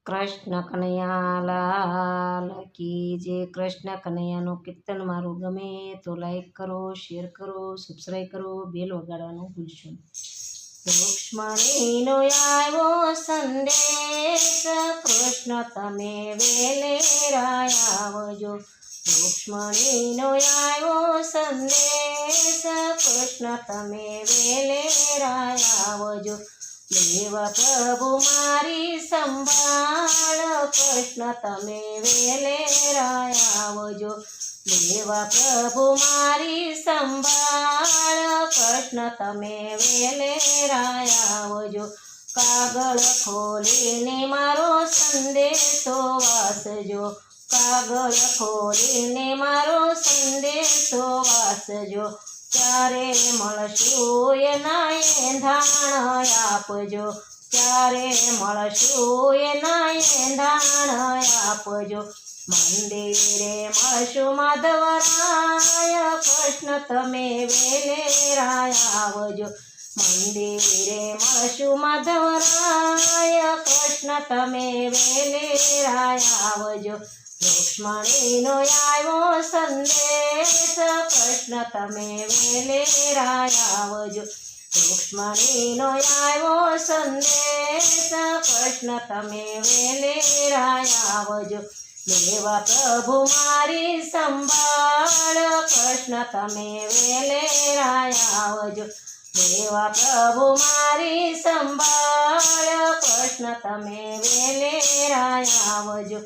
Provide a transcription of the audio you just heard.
કૃષ્ણ કનૈયા લાલ કી જે કૃષ્ણ કનૈયાનું કીર્તન મારું ગમે તો લાઈક કરો, શેર કરો, સબસ્ક્રાઈબ કરો, બેલ વગાડવાનું ભૂલશો નહીં. રૂક્ષ્મણીનો આવ્યો સંદેશ, કૃષ્ણ તમે વેલેરા આવજો. રૂક્ષ્મણીનો આવ્યો સંદેશ, કૃષ્ણ તમે વેલેરા આવજો. લેવા પ્રભુ મારી સંભાળ, કૃષ્ણ તમે વેલેરા આવજો. લેવા પ્રભુ મારી સંભાળ, કૃષ્ણ તમે વેલેરા આવજો. કાગળ ખોલીને મારો સંદેશો વાંચજો, કાગળ ખોલીને મારો સંદેશો વાંચજો. ક્યારે મળશું એના એંધાણ આપજો, ક્યારે મળશું એના એંધાણ આપજો. મંદિરે મળશું માધવરાય, કૃષ્ણ તમે વેલેરા આવજો. મંદિરે મળશું માધવરાય, કૃષ્ણ તમે વેલેરા આવજો. રૂક્ષ્મણીનો આવ્યો સંદેશ, કૃષ્ણ તમે વેલેરા આવજો. રૂક્ષ્મણીનો આવ્યો સંદેશ, કૃષ્ણ તમે વેલેરા આવજો. લેવા પ્રભુ મારી સંભાળ, કૃષ્ણ તમે વેલેરા આવજો. લેવા પ્રભુ મારી સંભાળ, કૃષ્ણ તમે વેલેરા આવજો.